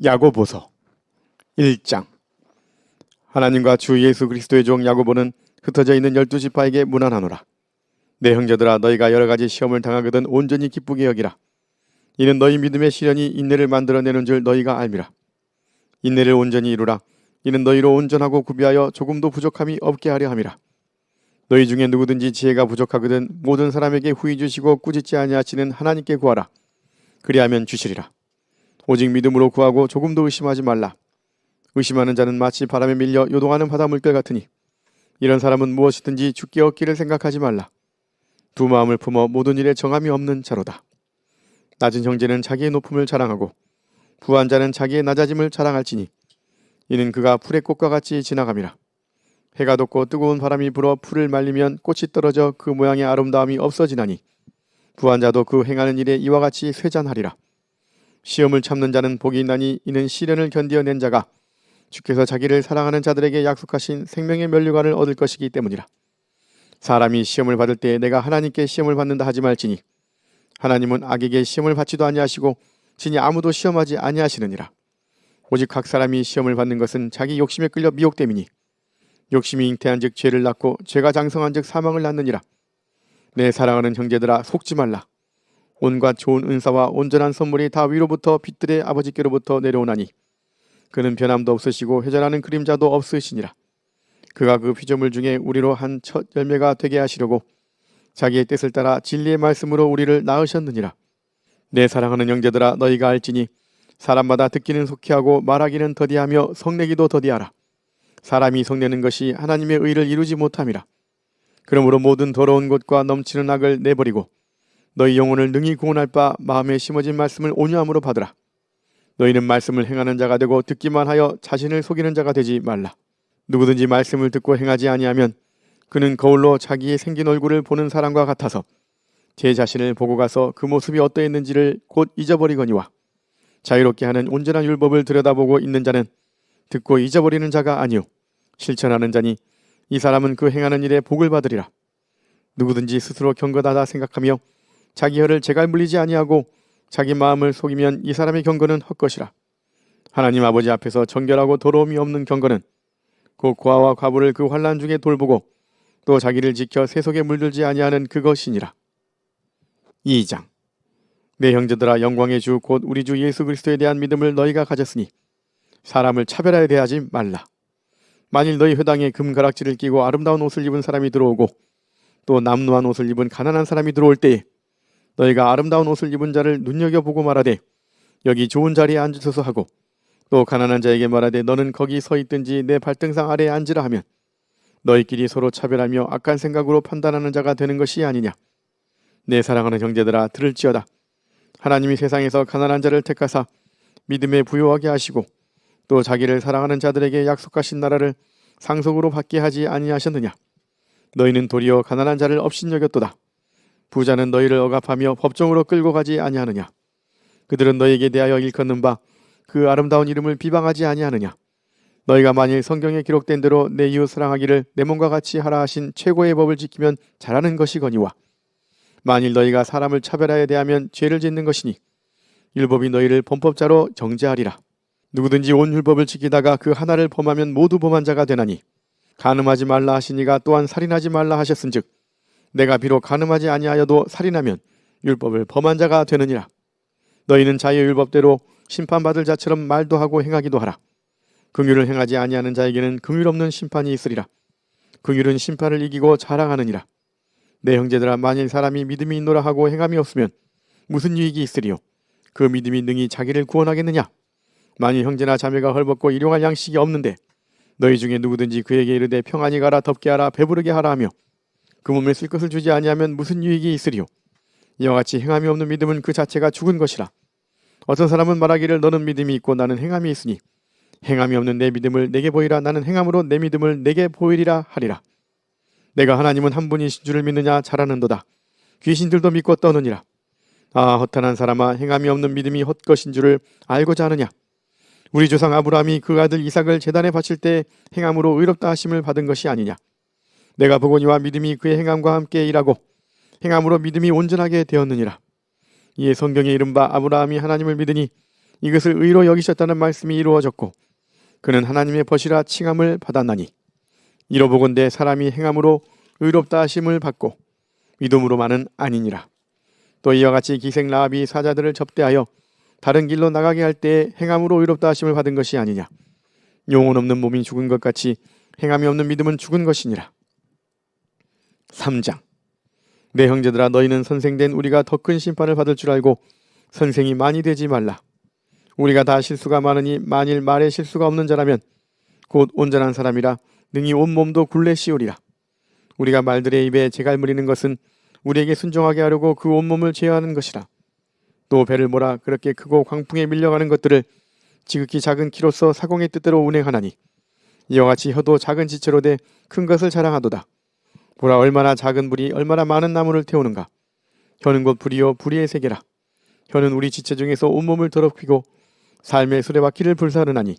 야고보서 1장. 하나님과 주 예수 그리스도의 종 야고보는 흩어져 있는 12지파에게 문안하노라. 내 형제들아, 너희가 여러가지 시험을 당하거든 온전히 기쁘게 여기라. 이는 너희 믿음의 시련이 인내를 만들어내는 줄 너희가 알미라. 인내를 온전히 이루라. 이는 너희로 온전하고 구비하여 조금도 부족함이 없게 하려 함이라. 너희 중에 누구든지 지혜가 부족하거든 모든 사람에게 후히 주시고 꾸짖지 아니하시는 하나님께 구하라. 그리하면 주시리라. 오직 믿음으로 구하고 조금도 의심하지 말라. 의심하는 자는 마치 바람에 밀려 요동하는 바다 물결 같으니 이런 사람은 무엇이든지 죽게 얻기를 생각하지 말라. 두 마음을 품어 모든 일에 정함이 없는 자로다. 낮은 형제는 자기의 높음을 자랑하고 부한 자는 자기의 낮아짐을 자랑할지니 이는 그가 풀의 꽃과 같이 지나감이라. 해가 돋고 뜨거운 바람이 불어 풀을 말리면 꽃이 떨어져 그 모양의 아름다움이 없어지나니 부한 자도 그 행하는 일에 이와 같이 쇠잔하리라. 시험을 참는 자는 복이 있나니 이는 시련을 견디어낸 자가 주께서 자기를 사랑하는 자들에게 약속하신 생명의 면류관을 얻을 것이기 때문이라. 사람이 시험을 받을 때 내가 하나님께 시험을 받는다 하지 말지니 하나님은 악에게 시험을 받지도 아니하시고 진히 아무도 시험하지 아니하시느니라. 오직 각 사람이 시험을 받는 것은 자기 욕심에 끌려 미혹됨이니 욕심이 잉태한즉 죄를 낳고 죄가 장성한즉 사망을 낳느니라. 내 사랑하는 형제들아, 속지 말라. 온갖 좋은 은사와 온전한 선물이 다 위로부터 빛들의 아버지께로부터 내려오나니 그는 변함도 없으시고 회전하는 그림자도 없으시니라. 그가 그 피조물 중에 우리로 한 첫 열매가 되게 하시려고 자기의 뜻을 따라 진리의 말씀으로 우리를 낳으셨느니라. 내 사랑하는 형제들아, 너희가 알지니 사람마다 듣기는 속히 하고 말하기는 더디하며 성내기도 더디하라. 사람이 성내는 것이 하나님의 의를 이루지 못함이라. 그러므로 모든 더러운 것과 넘치는 악을 내버리고 너희 영혼을 능히 구원할 바 마음에 심어진 말씀을 온유함으로 받으라. 너희는 말씀을 행하는 자가 되고 듣기만 하여 자신을 속이는 자가 되지 말라. 누구든지 말씀을 듣고 행하지 아니하면 그는 거울로 자기의 생긴 얼굴을 보는 사람과 같아서 제 자신을 보고 가서 그 모습이 어떠했는지를 곧 잊어버리거니와 자유롭게 하는 온전한 율법을 들여다보고 있는 자는 듣고 잊어버리는 자가 아니요 실천하는 자니 이 사람은 그 행하는 일에 복을 받으리라. 누구든지 스스로 경건하다 생각하며 자기 혀를 제갈 물리지 아니하고 자기 마음을 속이면 이 사람의 경건은 헛것이라. 하나님 아버지 앞에서 정결하고 더러움이 없는 경건은 곧 고아와 과부를 그 환난 중에 돌보고 또 자기를 지켜 세속에 물들지 아니하는 그것이니라. 2장. 내 형제들아, 영광의 주 곧 우리 주 예수 그리스도에 대한 믿음을 너희가 가졌으니 사람을 차별하여 대하지 말라. 만일 너희 회당에 금가락지를 끼고 아름다운 옷을 입은 사람이 들어오고 또 남루한 옷을 입은 가난한 사람이 들어올 때에 너희가 아름다운 옷을 입은 자를 눈여겨보고 말하되 여기 좋은 자리에 앉으소서 하고 또 가난한 자에게 말하되 너는 거기 서 있든지 내 발등상 아래에 앉으라 하면 너희끼리 서로 차별하며 악한 생각으로 판단하는 자가 되는 것이 아니냐. 내 사랑하는 형제들아, 들을지어다. 하나님이 세상에서 가난한 자를 택하사 믿음에 부요하게 하시고 또 자기를 사랑하는 자들에게 약속하신 나라를 상속으로 받게 하지 아니하셨느냐. 너희는 도리어 가난한 자를 업신여겼도다. 부자는 너희를 억압하며 법정으로 끌고 가지 아니하느냐. 그들은 너희에게 대하여 일컫는 바 그 아름다운 이름을 비방하지 아니하느냐. 너희가 만일 성경에 기록된 대로 내 이웃 사랑하기를 내 몸과 같이 하라 하신 최고의 법을 지키면 잘하는 것이거니와 만일 너희가 사람을 차별하여 대하면 죄를 짓는 것이니 율법이 너희를 범법자로 정죄하리라. 누구든지 온 율법을 지키다가 그 하나를 범하면 모두 범한 자가 되나니 간음하지 말라 하시니가 또한 살인하지 말라 하셨은즉 내가 비록 간음하지 아니하여도 살인하면 율법을 범한 자가 되느니라. 너희는 자유의 율법대로 심판받을 자처럼 말도 하고 행하기도 하라. 긍휼을 행하지 아니하는 자에게는 긍휼 없는 심판이 있으리라. 긍휼은 심판을 이기고 자랑하느니라. 내 형제들아, 만일 사람이 믿음이 있노라 하고 행함이 없으면 무슨 유익이 있으리요? 그 믿음이 능히 자기를 구원하겠느냐? 만일 형제나 자매가 헐벗고 일용할 양식이 없는데 너희 중에 누구든지 그에게 이르되 평안히 가라, 덥게 하라, 배부르게 하라 하며 그 몸에 쓸 것을 주지 아니하면 무슨 유익이 있으리요? 이와 같이 행함이 없는 믿음은 그 자체가 죽은 것이라. 어떤 사람은 말하기를 너는 믿음이 있고 나는 행함이 있으니 행함이 없는 내 믿음을 내게 보이라. 나는 행함으로 내 믿음을 내게 보이리라 하리라. 내가 하나님은 한 분이신 줄을 믿느냐? 잘하는도다. 귀신들도 믿고 떠느니라. 아, 허탄한 사람아, 행함이 없는 믿음이 헛것인 줄을 알고자 하느냐? 우리 조상 아브라함이 그 아들 이삭을 제단에 바칠 때 행함으로 의롭다 하심을 받은 것이 아니냐? 내가 보거니와 믿음이 그의 행함과 함께 일하고 행함으로 믿음이 온전하게 되었느니라. 이에 성경에 이른바 아브라함이 하나님을 믿으니 이것을 의로 여기셨다는 말씀이 이루어졌고 그는 하나님의 벗이라 칭함을 받았나니 이로 보건대 사람이 행함으로 의롭다 하심을 받고 믿음으로만은 아니니라. 또 이와 같이 기생 라합이 사자들을 접대하여 다른 길로 나가게 할 때에 행함으로 의롭다 하심을 받은 것이 아니냐. 영혼 없는 몸이 죽은 것 같이 행함이 없는 믿음은 죽은 것이니라. 3장. 내 형제들아, 너희는 선생된 우리가 더 큰 심판을 받을 줄 알고 선생이 많이 되지 말라. 우리가 다 실수가 많으니 만일 말에 실수가 없는 자라면 곧 온전한 사람이라 능히 온 몸도 굴레 씌우리라. 우리가 말들의 입에 재갈 무리는 것은 우리에게 순종하게 하려고 그 온몸을 제어하는 것이라. 또 배를 몰아 그렇게 크고 광풍에 밀려가는 것들을 지극히 작은 키로서 사공의 뜻대로 운행하나니 이와 같이 혀도 작은 지체로 돼 큰 것을 자랑하도다. 보라, 얼마나 작은 불이 얼마나 많은 나무를 태우는가. 혀는 곧 불이요 불의의 세계라. 혀는 우리 지체 중에서 온몸을 더럽히고 삶의 수레바퀴를 불사르나니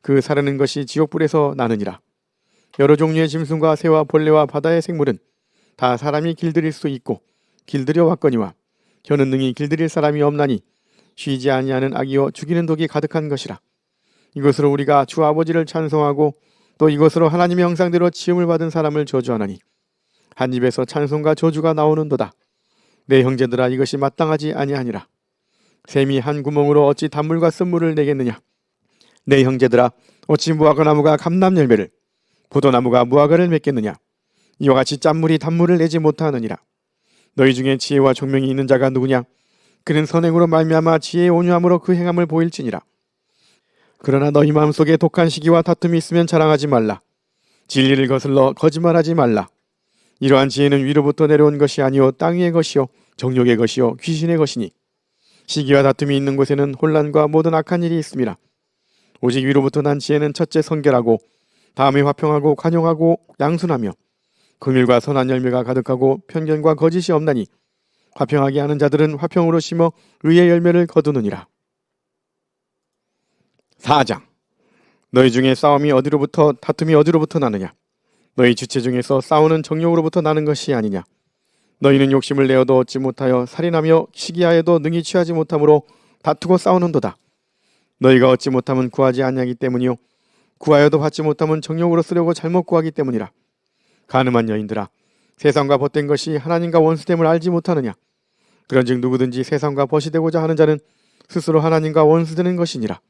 그 사르는 것이 지옥불에서 나느니라. 여러 종류의 짐승과 새와 벌레와 바다의 생물은 다 사람이 길들일 수 있고 길들여 왔거니와 혀는 능히 길들일 사람이 없나니 쉬지 아니하는 악이요 죽이는 독이 가득한 것이라. 이것으로 우리가 주 아버지를 찬송하고 또 이것으로 하나님의 형상대로 지음을 받은 사람을 저주하나니 한 입에서 찬송과 저주가 나오는도다. 내 형제들아, 이것이 마땅하지 아니하니라. 샘이 한 구멍으로 어찌 단물과 쓴물을 내겠느냐. 내 형제들아, 어찌 무화과 나무가 감람 열매를 포도나무가 무화과를 맺겠느냐. 이와 같이 짠물이 단물을 내지 못하느니라. 너희 중에 지혜와 총명이 있는 자가 누구냐. 그는 선행으로 말미암아 지혜의 온유함으로 그 행함을 보일지니라. 그러나 너희 마음속에 독한 시기와 다툼이 있으면 자랑하지 말라. 진리를 거슬러 거짓말하지 말라. 이러한 지혜는 위로부터 내려온 것이 아니요 땅 위의 것이요 정욕의 것이요 귀신의 것이니 시기와 다툼이 있는 곳에는 혼란과 모든 악한 일이 있음이라. 오직 위로부터 난 지혜는 첫째 성결하고 다음에 화평하고 관용하고 양순하며 긍휼과 선한 열매가 가득하고 편견과 거짓이 없나니 화평하게 하는 자들은 화평으로 심어 의의 열매를 거두느니라. 4장. 너희 중에 싸움이 어디로부터 다툼이 어디로부터 나느냐. 너희 주체 중에서 싸우는 정욕으로부터 나는 것이 아니냐. 너희는 욕심을 내어도 얻지 못하여 살인하며 시기하여도 능히 취하지 못함으로 다투고 싸우는도다. 너희가 얻지 못하면 구하지 아니하기 때문이요 구하여도 받지 못하면 정욕으로 쓰려고 잘못 구하기 때문이라. 가늠한 여인들아, 세상과 벗된 것이 하나님과 원수됨을 알지 못하느냐. 그런즉 누구든지 세상과 벗이 되고자 하는 자는 스스로 하나님과 원수되는 것이니라.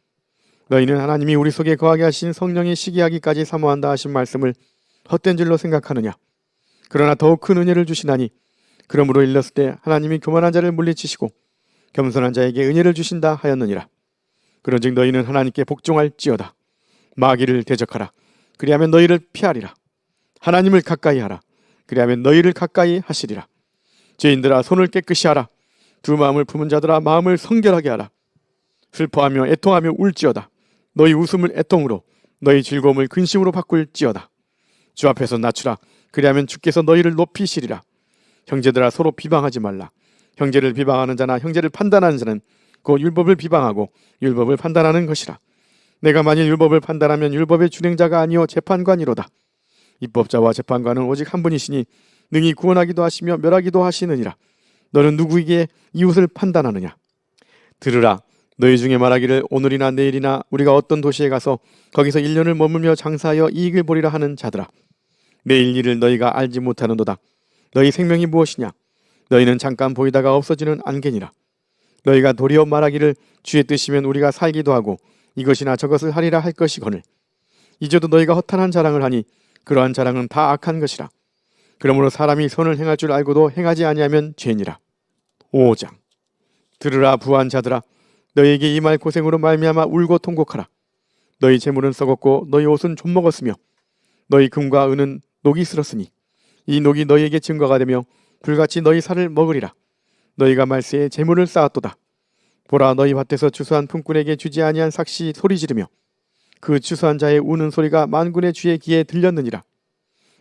너희는 하나님이 우리 속에 거하게 하신 성령이 시기하기까지 사모한다 하신 말씀을 헛된 줄로 생각하느냐. 그러나 더욱 큰 은혜를 주시나니 그러므로 일렀을 때 하나님이 교만한 자를 물리치시고 겸손한 자에게 은혜를 주신다 하였느니라. 그런즉 너희는 하나님께 복종할지어다. 마귀를 대적하라. 그리하면 너희를 피하리라. 하나님을 가까이 하라. 그리하면 너희를 가까이 하시리라. 죄인들아, 손을 깨끗이 하라. 두 마음을 품은 자들아, 마음을 성결하게 하라. 슬퍼하며 애통하며 울지어다. 너희 웃음을 애통으로 너희 즐거움을 근심으로 바꿀지어다. 주 앞에서 낮추라. 그리하면 주께서 너희를 높이시리라. 형제들아, 서로 비방하지 말라. 형제를 비방하는 자나 형제를 판단하는 자는 그 율법을 비방하고 율법을 판단하는 것이라. 내가 만일 율법을 판단하면 율법의 준행자가 아니요 재판관이로다. 입법자와 재판관은 오직 한 분이시니 능히 구원하기도 하시며 멸하기도 하시느니라. 너는 누구에게 이웃을 판단하느냐. 들으라. 너희 중에 말하기를 오늘이나 내일이나 우리가 어떤 도시에 가서 거기서 1년을 머물며 장사하여 이익을 보리라 하는 자들아, 내일 일을 너희가 알지 못하는도다. 너희 생명이 무엇이냐. 너희는 잠깐 보이다가 없어지는 안개니라. 너희가 도리어 말하기를 주의 뜻이면 우리가 살기도 하고 이것이나 저것을 하리라 할 것이거늘 이제도 너희가 허탄한 자랑을 하니 그러한 자랑은 다 악한 것이라. 그러므로 사람이 선을 행할 줄 알고도 행하지 아니하면 죄니라. 5장. 들으라 부한 자들아, 너희에게 이 말 고생으로 말미암아 울고 통곡하라. 너희 재물은 썩었고 너희 옷은 좀 먹었으며 너희 금과 은은 녹이 슬었으니 이 녹이 너희에게 증거가 되며 불같이 너희 살을 먹으리라. 너희가 말세에 재물을 쌓았도다. 보라, 너희 밭에서 추수한 품꾼에게 주지 아니한 삭시 소리 지르며 그 추수한 자의 우는 소리가 만군의 주의 귀에 들렸느니라.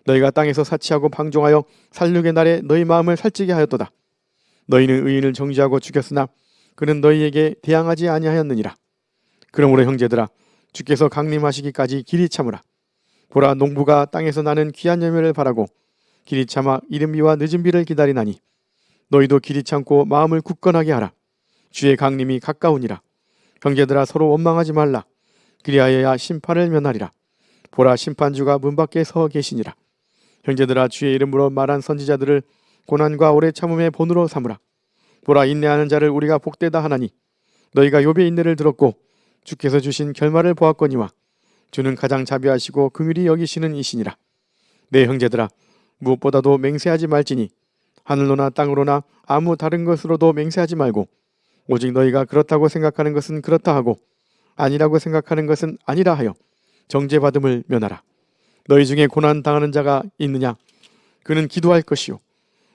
너희가 땅에서 사치하고 방종하여 살육의 날에 너희 마음을 살찌게 하였도다. 너희는 의인을 정죄하고 죽였으나 그는 너희에게 대항하지 아니하였느니라. 그러므로 형제들아, 주께서 강림하시기까지 길이 참으라. 보라, 농부가 땅에서 나는 귀한 열매를 바라고 길이 참아 이른 비와 늦은 비를 기다리나니 너희도 길이 참고 마음을 굳건하게 하라. 주의 강림이 가까우니라. 형제들아 서로 원망하지 말라. 그리하여야 심판을 면하리라. 보라 심판주가 문 밖에 서 계시니라. 형제들아 주의 이름으로 말한 선지자들을 고난과 오래 참음의 본으로 삼으라. 보라 인내하는 자를 우리가 복되다 하나니 너희가 욥의 인내를 들었고 주께서 주신 결말을 보았거니와 주는 가장 자비하시고 긍휼히 여기시는 이시니라. 내 형제들아 무엇보다도 맹세하지 말지니 하늘로나 땅으로나 아무 다른 것으로도 맹세하지 말고 오직 너희가 그렇다고 생각하는 것은 그렇다 하고 아니라고 생각하는 것은 아니라 하여 정죄받음을 면하라. 너희 중에 고난 당하는 자가 있느냐? 그는 기도할 것이요.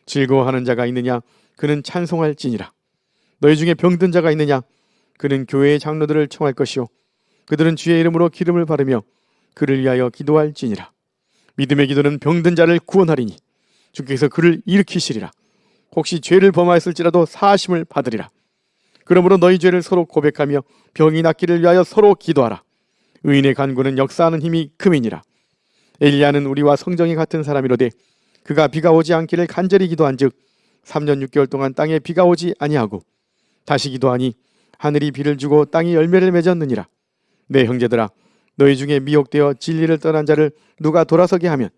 즐거워하는 자가 있느냐? 그는 찬송할지니라. 너희 중에 병든 자가 있느냐? 그는 교회의 장로들을 청할 것이요. 그들은 주의 이름으로 기름을 바르며 그를 위하여 기도할지니라. 믿음의 기도는 병든 자를 구원하리니 주께서 그를 일으키시리라. 혹시 죄를 범하였을지라도 사하심을 받으리라. 그러므로 너희 죄를 서로 고백하며 병이 낫기를 위하여 서로 기도하라. 의인의 간구는 역사하는 힘이 크민이라. 엘리야는 우리와 성정이 같은 사람이로되 그가 비가 오지 않기를 간절히 기도한즉 3년 6개월 동안 땅에 비가 오지 아니하고 다시 기도하니 하늘이 비를 주고 땅이 열매를 맺었느니라. 내 형제들아 너희 중에 미혹되어 진리를 떠난 자를 누가 돌아서게 하면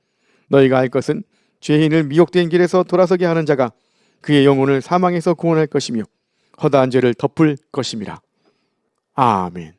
너희가 알 것은 죄인을 미혹된 길에서 돌아서게 하는 자가 그의 영혼을 사망에서 구원할 것이며 허다한 죄를 덮을 것임이라. 아멘.